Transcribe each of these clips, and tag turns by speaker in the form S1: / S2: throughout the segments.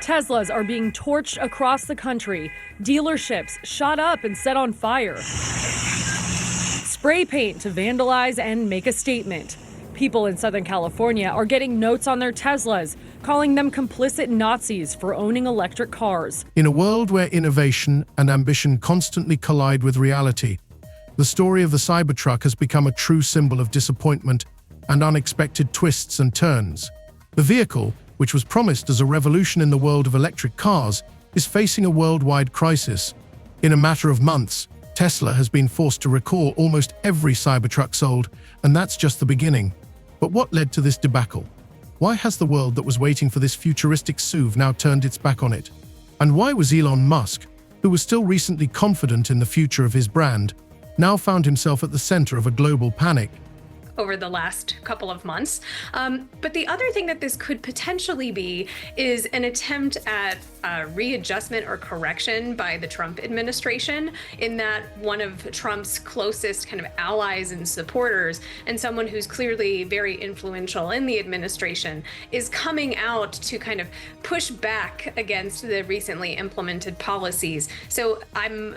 S1: Teslas are being torched across the country. Dealerships shot up and set on fire. Spray paint to vandalize and make a statement. People in Southern California are getting notes on their Teslas, calling them complicit Nazis for owning electric cars.
S2: In a world where innovation and ambition constantly collide with reality, the story of the Cybertruck has become a true symbol of disappointment and unexpected twists and turns. The vehicle, which was promised as a revolution in the world of electric cars, is facing a worldwide crisis. In a matter of months, Tesla has been forced to recall almost every Cybertruck sold, and that's just the beginning. But what led to this debacle? Why has the world that was waiting for this futuristic SUV now turned its back on it? And why was Elon Musk, who was still recently confident in the future of his brand, now found himself at the center of a global panic?
S3: Over the last couple of months. But the other thing that this could potentially be is an attempt at readjustment or correction by the Trump administration, in that one of Trump's closest kind of allies and supporters, and someone who's clearly very influential in the administration, is coming out to kind of push back against the recently implemented policies. So I'm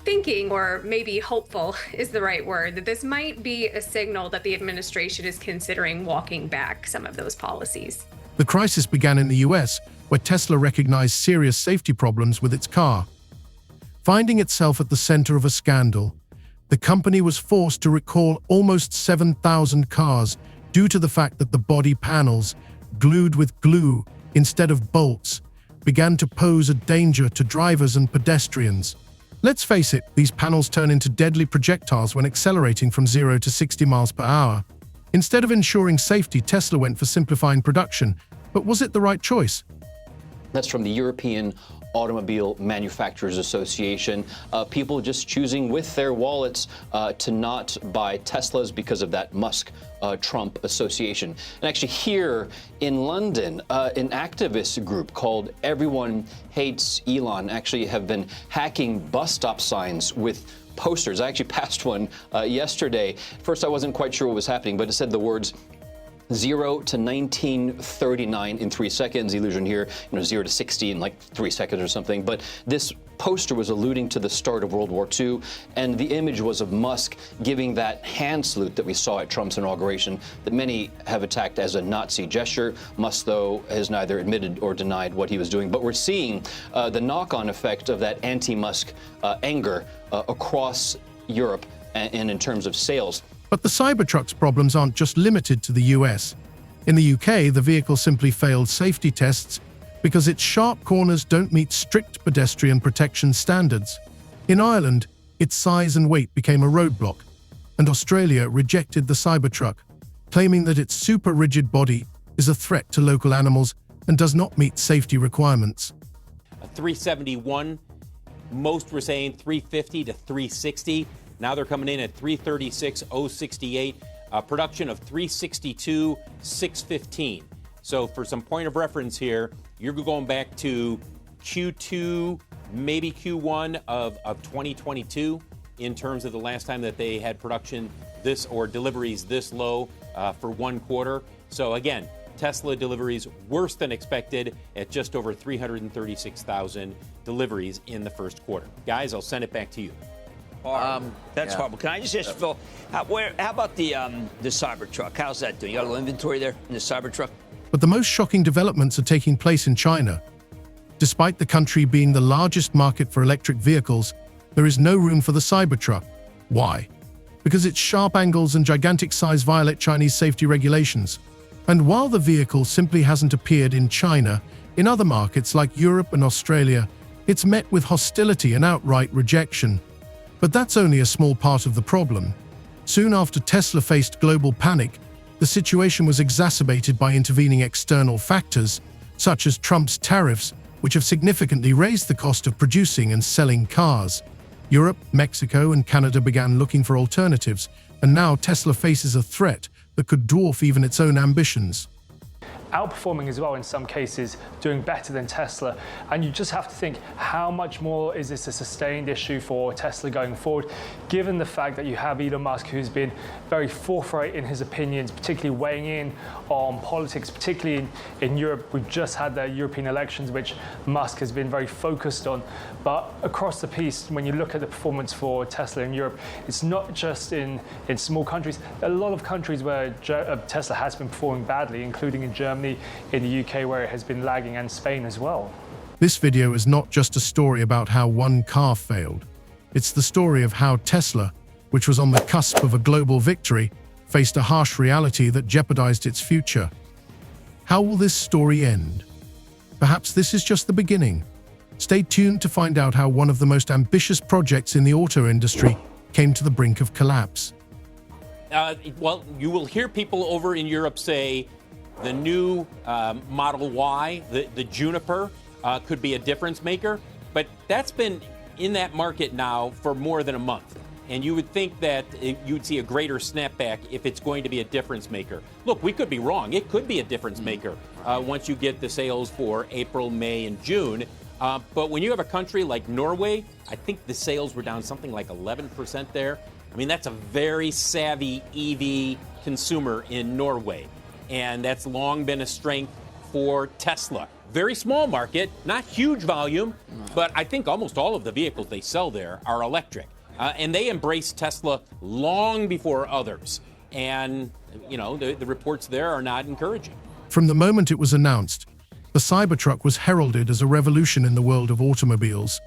S3: thinking, or maybe hopeful is the right word, that this might be a signal that the administration is considering walking back some of those policies.
S2: The crisis began in the US, where Tesla recognized serious safety problems with its car. Finding itself at the center of a scandal, the company was forced to recall almost 7,000 cars due to the fact that the body panels, glued with glue instead of bolts, began to pose a danger to drivers and pedestrians. Let's face it, these panels turn into deadly projectiles when accelerating from 0 to 60 miles per hour. Instead of ensuring safety, Tesla went for simplifying production. But was it the right choice?
S4: That's from the European Automobile Manufacturers Association. People just choosing with their wallets to not buy Teslas because of that Musk-Trump association. And actually here in London, an activist group called Everyone Hates Elon actually have been hacking bus stop signs with posters. I actually passed one yesterday. First, I wasn't quite sure what was happening, but it said the words 0 to 1939 in 3 seconds. Illusion here, 0 to 60 in like 3 seconds or something. But this poster was alluding to the start of World War II, and the image was of Musk giving that hand salute that we saw at Trump's inauguration that many have attacked as a Nazi gesture. Musk, though, has neither admitted or denied what he was doing. But we're seeing the knock-on effect of that anti-Musk anger across Europe and in terms of sales.
S2: But the Cybertruck's problems aren't just limited to the US. In the UK, the vehicle simply failed safety tests because its sharp corners don't meet strict pedestrian protection standards. In Ireland, its size and weight became a roadblock, and Australia rejected the Cybertruck, claiming that its super-rigid body is a threat to local animals and does not meet safety requirements.
S5: A 371, most were saying 350 to 360. Now they're coming in at 336,068, production of 362,615. So for some point of reference here, you're going back to Q2, maybe Q1 of 2022 in terms of the last time that they had production this or deliveries this low for one quarter. So again, Tesla deliveries worse than expected at just over 336,000 deliveries in the first quarter. Guys, I'll send it back to you.
S6: That's horrible. Can I just ask Phil, how about the Cybertruck? How's that doing? You got a little inventory there in the Cybertruck?
S2: But the most shocking developments are taking place in China. Despite the country being the largest market for electric vehicles, there is no room for the Cybertruck. Why? Because its sharp angles and gigantic size violate Chinese safety regulations. And while the vehicle simply hasn't appeared in China, in other markets like Europe and Australia, it's met with hostility and outright rejection. But that's only a small part of the problem. Soon after Tesla faced global panic, the situation was exacerbated by intervening external factors, such as Trump's tariffs, which have significantly raised the cost of producing and selling cars. Europe, Mexico, and Canada began looking for alternatives, and now Tesla faces a threat that could dwarf even its own ambitions.
S7: outperforming as well in some cases, doing better than Tesla. And you just have to think, how much more is this a sustained issue for Tesla going forward, given the fact that you have Elon Musk, who's been very forthright in his opinions, particularly weighing in on politics, particularly in Europe. We've just had the European elections, which Musk has been very focused on. But across the piece, when you look at the performance for Tesla in Europe, it's not just in small countries. There are a lot of countries where Tesla has been performing badly, including in Germany, in the UK, where it has been lagging, and Spain as well.
S2: This video is not just a story about how one car failed. It's the story of how Tesla, which was on the cusp of a global victory, faced a harsh reality that jeopardized its future. How will this story end? Perhaps this is just the beginning. Stay tuned to find out how one of the most ambitious projects in the auto industry came to the brink of collapse.
S5: Well, you will hear people over in Europe say the new Model Y, the Juniper, could be a difference maker, but that's been in that market now for more than a month. And you would think that you would see a greater snapback if it's going to be a difference maker. Look, we could be wrong. It could be a difference maker once you get the sales for April, May, and June. But when you have a country like Norway, I think the sales were down something like 11% there. I mean, that's a very savvy EV consumer in Norway. And that's long been a strength for Tesla. Very small market, not huge volume, but I think almost all of the vehicles they sell there are electric. And they embraced Tesla long before others. And, you know, the reports there are not encouraging.
S2: From the moment it was announced, the Cybertruck was heralded as a revolution in the world of automobiles,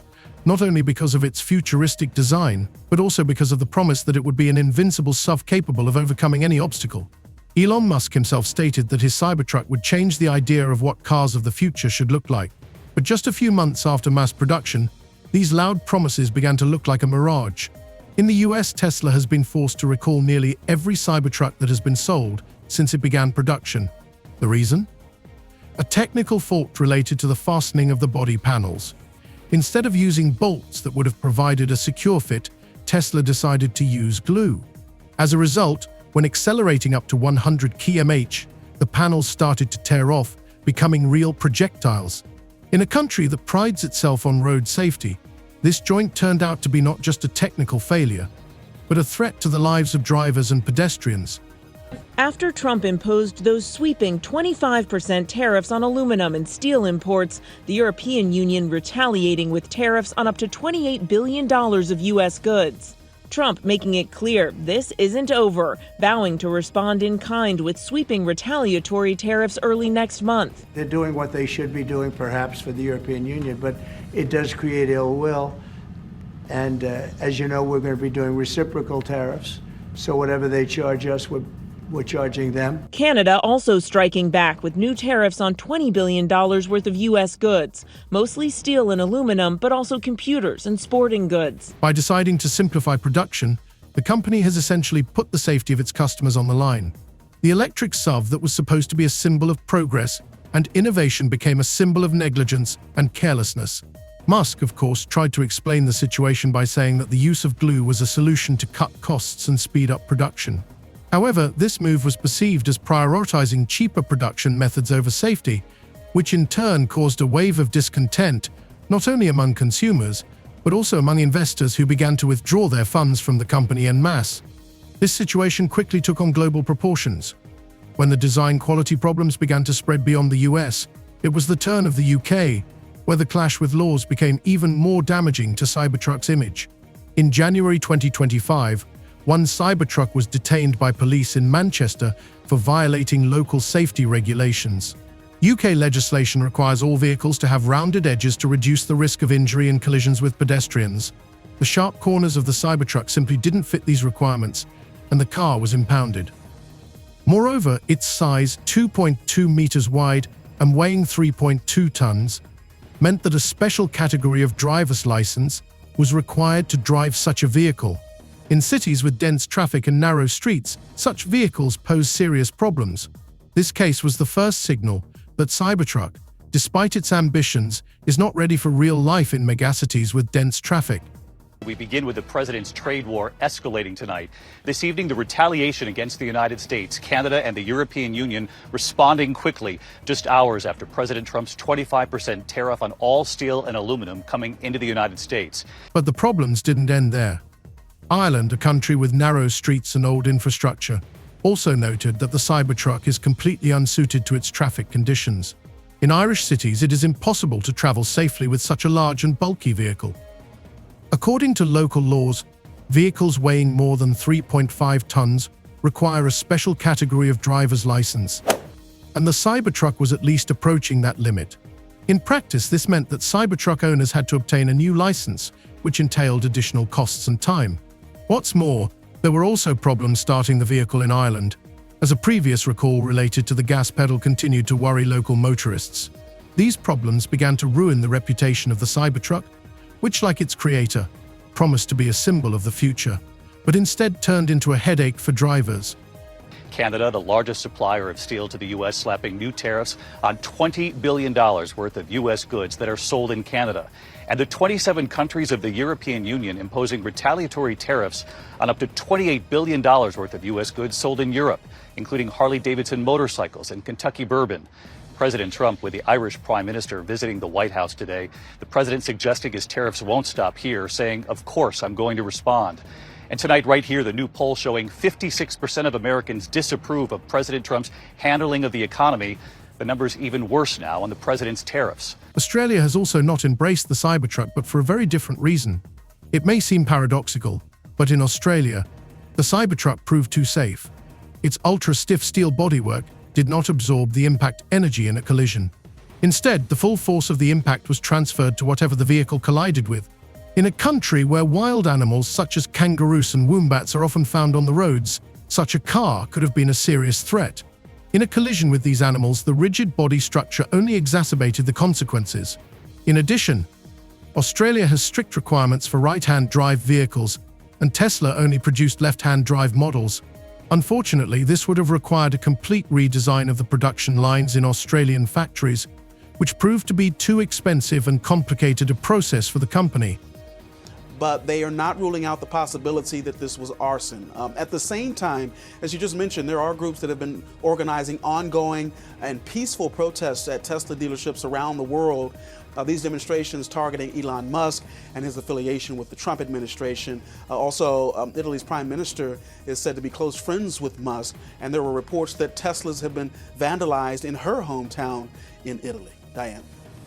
S2: not only because of its futuristic design, but also because of the promise that it would be an invincible SUV capable of overcoming any obstacle. Elon Musk himself stated that his Cybertruck would change the idea of what cars of the future should look like. But just a few months after mass production, these loud promises began to look like a mirage. In the US, Tesla has been forced to recall nearly every Cybertruck that has been sold since it began production. The reason? A technical fault related to the fastening of the body panels. Instead of using bolts that would have provided a secure fit, Tesla decided to use glue. As a result, when accelerating up to 100 km/h, the panels started to tear off, becoming real projectiles. In a country that prides itself on road safety, this joint turned out to be not just a technical failure, but a threat to the lives of drivers and pedestrians.
S8: After Trump imposed those sweeping 25% tariffs on aluminum and steel imports, the European Union retaliating with tariffs on up to $28 billion of U.S. goods. Trump making it clear this isn't over, vowing to respond in kind with sweeping retaliatory tariffs early next month.
S9: They're doing what they should be doing, perhaps, for the European Union, but it does create ill will. And as you know, we're going to be doing reciprocal tariffs. So whatever they charge us, we're charging them.
S8: Canada also striking back with new tariffs on $20 billion worth of U.S. goods, mostly steel and aluminum, but also computers and sporting goods.
S2: By deciding to simplify production, the company has essentially put the safety of its customers on the line. The electric SUV that was supposed to be a symbol of progress and innovation became a symbol of negligence and carelessness. Musk, of course, tried to explain the situation by saying that the use of glue was a solution to cut costs and speed up production. However, this move was perceived as prioritizing cheaper production methods over safety, which in turn caused a wave of discontent, not only among consumers, but also among investors who began to withdraw their funds from the company en masse. This situation quickly took on global proportions. When the design quality problems began to spread beyond the US, it was the turn of the UK, where the clash with laws became even more damaging to Cybertruck's image. In January 2025, one Cybertruck was detained by police in Manchester for violating local safety regulations. UK legislation requires all vehicles to have rounded edges to reduce the risk of injury in collisions with pedestrians. The sharp corners of the Cybertruck simply didn't fit these requirements, and the car was impounded. Moreover, its size, 2.2 meters wide and weighing 3.2 tons, meant that a special category of driver's license was required to drive such a vehicle. In cities with dense traffic and narrow streets, such vehicles pose serious problems. This case was the first signal that Cybertruck, despite its ambitions, is not ready for real life in megacities with dense traffic.
S10: We begin with the president's trade war escalating tonight. This evening, the retaliation against the United States, Canada, and the European Union responding quickly, just hours after President Trump's 25% tariff on all steel and aluminum coming into the United States.
S2: But the problems didn't end there. Ireland, a country with narrow streets and old infrastructure, also noted that the Cybertruck is completely unsuited to its traffic conditions. In Irish cities, it is impossible to travel safely with such a large and bulky vehicle. According to local laws, vehicles weighing more than 3.5 tons require a special category of driver's license, and the Cybertruck was at least approaching that limit. In practice, this meant that Cybertruck owners had to obtain a new license, which entailed additional costs and time. What's more, there were also problems starting the vehicle in Ireland, as a previous recall related to the gas pedal continued to worry local motorists. These problems began to ruin the reputation of the Cybertruck, which, like its creator, promised to be a symbol of the future, but instead turned into a headache for drivers.
S10: Canada, the largest supplier of steel to the U.S., slapping new tariffs on $20 billion worth of U.S. goods that are sold in Canada. And the 27 countries of the European Union imposing retaliatory tariffs on up to $28 billion worth of U.S. goods sold in Europe, including Harley-Davidson motorcycles and Kentucky bourbon. President Trump with the Irish Prime Minister visiting the White House today, the president suggesting his tariffs won't stop here, saying, "Of course, I'm going to respond." And tonight, right here, the new poll showing 56% of Americans disapprove of President Trump's handling of the economy. The number's even worse now on the president's tariffs.
S2: Australia has also not embraced the Cybertruck, but for a very different reason. It may seem paradoxical, but in Australia, the Cybertruck proved too safe. Its ultra-stiff steel bodywork did not absorb the impact energy in a collision. Instead, the full force of the impact was transferred to whatever the vehicle collided with. In a country where wild animals such as kangaroos and wombats are often found on the roads, such a car could have been a serious threat. In a collision with these animals, the rigid body structure only exacerbated the consequences. In addition, Australia has strict requirements for right-hand drive vehicles, and Tesla only produced left-hand drive models. Unfortunately, this would have required a complete redesign of the production lines in Australian factories, which proved to be too expensive and complicated a process for the company.
S11: But they are not ruling out the possibility that this was arson. At the same time, as you just mentioned, there are groups that have been organizing ongoing and peaceful protests at Tesla dealerships around the world. These demonstrations targeting Elon Musk and his affiliation with the Trump administration. Italy's prime minister is said to be close friends with Musk, and there were reports that Teslas have been vandalized in her hometown in Italy. Diane.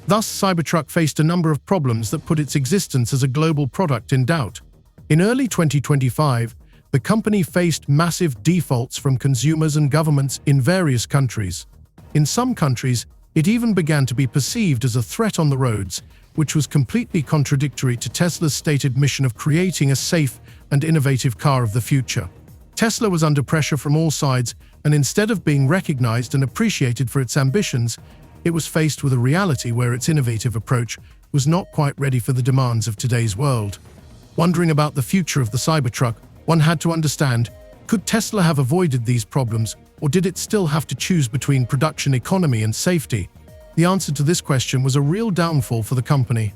S2: Thus, Cybertruck faced a number of problems that put its existence as a global product in doubt. In early 2025, the company faced massive defaults from consumers and governments in various countries. In some countries, it even began to be perceived as a threat on the roads, which was completely contradictory to Tesla's stated mission of creating a safe and innovative car of the future. Tesla was under pressure from all sides, and instead of being recognized and appreciated for its ambitions, it was faced with a reality where its innovative approach was not quite ready for the demands of today's world. Wondering about the future of the Cybertruck, one had to understand, could Tesla have avoided these problems, or did it still have to choose between production economy and safety? The answer to this question was a real downfall for the company.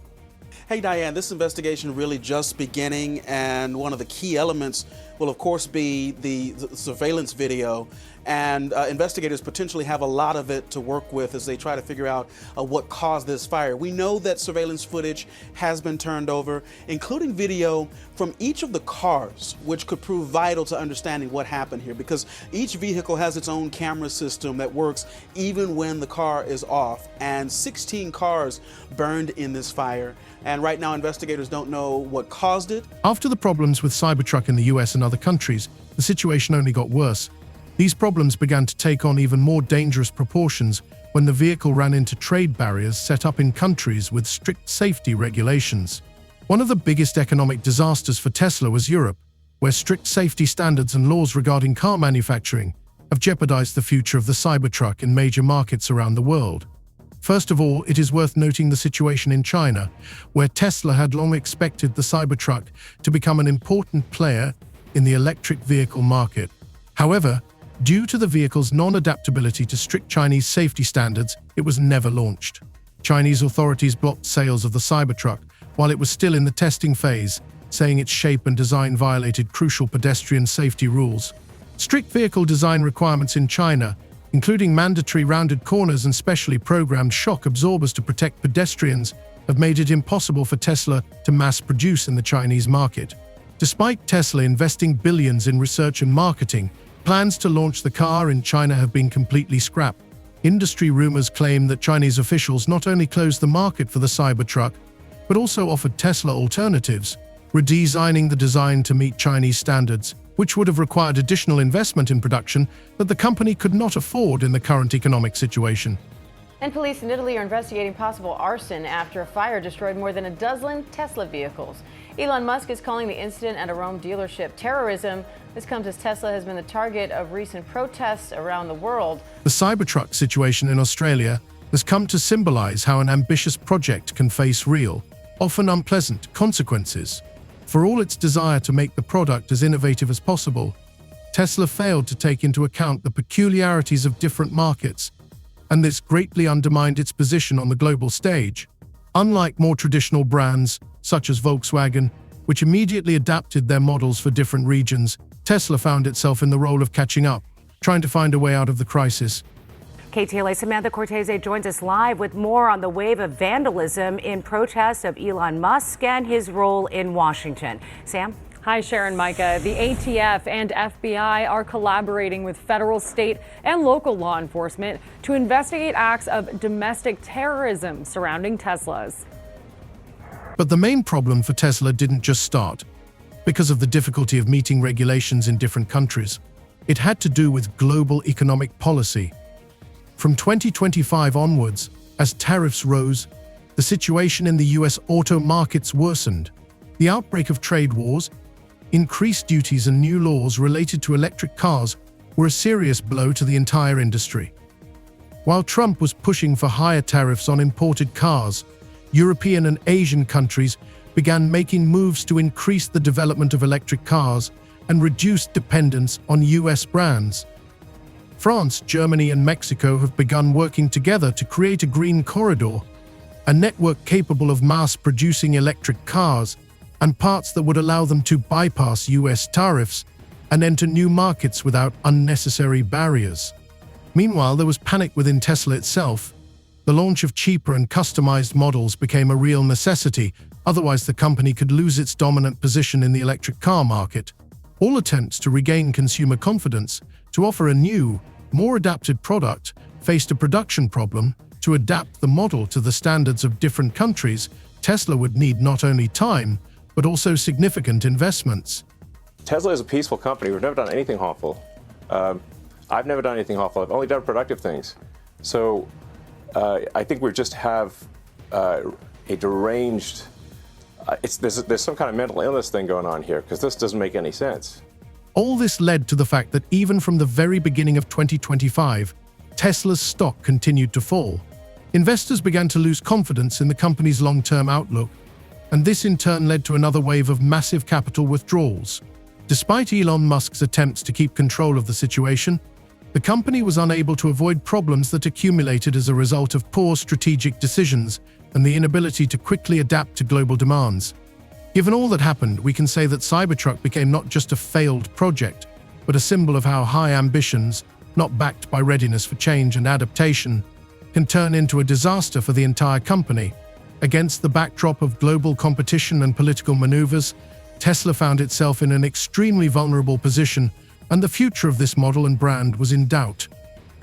S11: Hey Diane, this investigation really just beginning, and one of the key elements will of course be the surveillance video, and investigators potentially have a lot of it to work with as they try to figure out what caused this fire. We know that surveillance footage has been turned over, including video from each of the cars, which could prove vital to understanding what happened here, because each vehicle has its own camera system that works even when the car is off, and 16 cars burned in this fire. And right now, investigators don't know what caused it.
S2: After the problems with Cybertruck in the US and other countries, the situation only got worse. These problems began to take on even more dangerous proportions when the vehicle ran into trade barriers set up in countries with strict safety regulations. One of the biggest economic disasters for Tesla was Europe, where strict safety standards and laws regarding car manufacturing have jeopardized the future of the Cybertruck in major markets around the world. First of all, it is worth noting the situation in China, where Tesla had long expected the Cybertruck to become an important player in the electric vehicle market. However, due to the vehicle's non-adaptability to strict Chinese safety standards, it was never launched. Chinese authorities blocked sales of the Cybertruck while it was still in the testing phase, saying its shape and design violated crucial pedestrian safety rules. Strict vehicle design requirements in China, including mandatory rounded corners and specially programmed shock absorbers to protect pedestrians, have made it impossible for Tesla to mass produce in the Chinese market. Despite Tesla investing billions in research and marketing, plans to launch the car in China have been completely scrapped. Industry rumors claim that Chinese officials not only closed the market for the Cybertruck, but also offered Tesla alternatives, redesigning the design to meet Chinese standards, which would have required additional investment in production that the company could not afford in the current economic situation.
S12: And police in Italy are investigating possible arson after a fire destroyed more than a dozen Tesla vehicles. Elon Musk is calling the incident at a Rome dealership terrorism. This comes as Tesla has been the target of recent protests around the world.
S2: The Cybertruck situation in Australia has come to symbolize how an ambitious project can face real, often unpleasant, consequences. For all its desire to make the product as innovative as possible, Tesla failed to take into account the peculiarities of different markets, and this greatly undermined its position on the global stage. Unlike more traditional brands, such as Volkswagen, which immediately adapted their models for different regions, Tesla found itself in the role of catching up, trying to find a way out of the crisis.
S13: KTLA Samantha Cortese joins us live with more on the wave of vandalism in protest of Elon Musk and his role in Washington. Sam?
S1: Hi, Sharon, Micah. The ATF and FBI are collaborating with federal, state, and local law enforcement to investigate acts of domestic terrorism surrounding Teslas.
S2: But the main problem for Tesla didn't just start because of the difficulty of meeting regulations in different countries. It had to do with global economic policy. From 2025 onwards, as tariffs rose, the situation in the US auto markets worsened. The outbreak of trade wars, increased duties and new laws related to electric cars were a serious blow to the entire industry. While Trump was pushing for higher tariffs on imported cars, European and Asian countries began making moves to increase the development of electric cars and reduce dependence on US brands. France, Germany, and Mexico have begun working together to create a green corridor, a network capable of mass-producing electric cars and parts that would allow them to bypass US tariffs and enter new markets without unnecessary barriers. Meanwhile, there was panic within Tesla itself. The launch of cheaper and customized models became a real necessity, otherwise the company could lose its dominant position in the electric car market. All attempts to regain consumer confidence, to offer a new, more adapted product, faced a production problem. To adapt the model to the standards of different countries, Tesla would need not only time, but also significant investments.
S14: Tesla is a peaceful company. We've never done anything harmful. I've never done anything harmful. I've only done productive things. So I think we just have a deranged, there's some kind of mental illness thing going on here, because this doesn't make any sense.
S2: All this led to the fact that even from the very beginning of 2025, Tesla's stock continued to fall. Investors began to lose confidence in the company's long-term outlook, and this in turn led to another wave of massive capital withdrawals. Despite Elon Musk's attempts to keep control of the situation, the company was unable to avoid problems that accumulated as a result of poor strategic decisions and the inability to quickly adapt to global demands. Given all that happened, we can say that Cybertruck became not just a failed project, but a symbol of how high ambitions, not backed by readiness for change and adaptation, can turn into a disaster for the entire company. Against the backdrop of global competition and political maneuvers, Tesla found itself in an extremely vulnerable position, and the future of this model and brand was in doubt.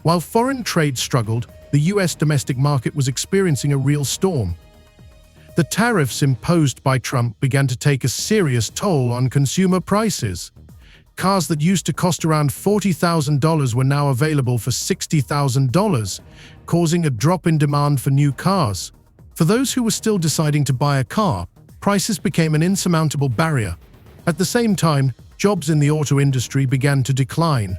S2: While foreign trade struggled, the US domestic market was experiencing a real storm. The tariffs imposed by Trump began to take a serious toll on consumer prices. Cars that used to cost around $40,000 were now available for $60,000, causing a drop in demand for new cars. For those who were still deciding to buy a car, prices became an insurmountable barrier. At the same time, jobs in the auto industry began to decline.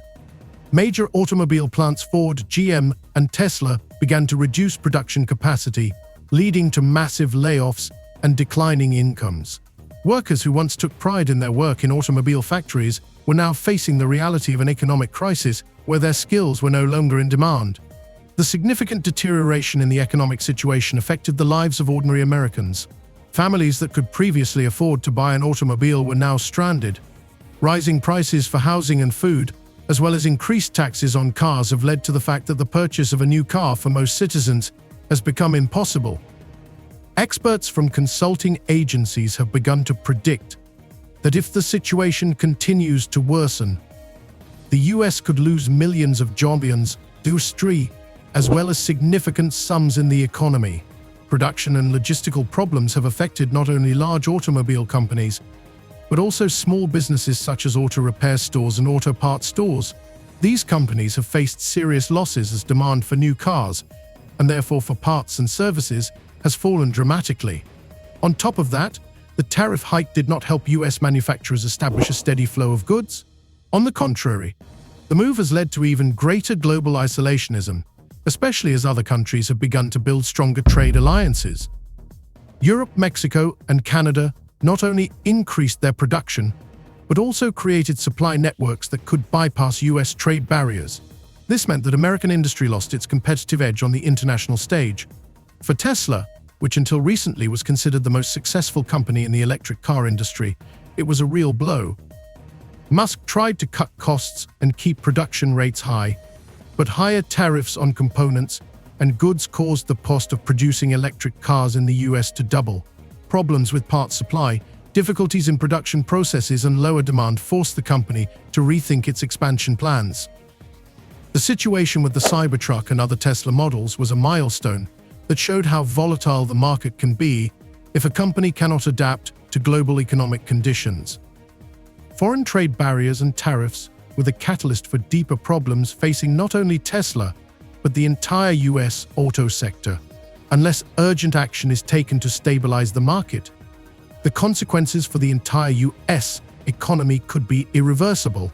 S2: Major automobile plants Ford, GM, and Tesla began to reduce production capacity, leading to massive layoffs and declining incomes. Workers who once took pride in their work in automobile factories were now facing the reality of an economic crisis where their skills were no longer in demand. The significant deterioration in the economic situation affected the lives of ordinary Americans. Families that could previously afford to buy an automobile were now stranded. Rising prices for housing and food, as well as increased taxes on cars, have led to the fact that the purchase of a new car for most citizens has become impossible. Experts from consulting agencies have begun to predict that if the situation continues to worsen, the US could lose millions of jobs in the industry, as well as significant sums in the economy. Production and logistical problems have affected not only large automobile companies, but also small businesses such as auto repair stores and auto parts stores. These companies have faced serious losses as demand for new cars, and therefore for parts and services, has fallen dramatically. On top of that, the tariff hike did not help US manufacturers establish a steady flow of goods. On the contrary, the move has led to even greater global isolationism, especially as other countries have begun to build stronger trade alliances. Europe, Mexico, and Canada not only increased their production, but also created supply networks that could bypass US trade barriers. This meant that American industry lost its competitive edge on the international stage. For Tesla, which until recently was considered the most successful company in the electric car industry, it was a real blow. Musk tried to cut costs and keep production rates high, but higher tariffs on components and goods caused the cost of producing electric cars in the US to double. Problems with parts supply, difficulties in production processes, and lower demand forced the company to rethink its expansion plans. The situation with the Cybertruck and other Tesla models was a milestone that showed how volatile the market can be if a company cannot adapt to global economic conditions. Foreign trade barriers and tariffs were the catalyst for deeper problems facing not only Tesla, but the entire US auto sector. Unless urgent action is taken to stabilize the market, the consequences for the entire US economy could be irreversible.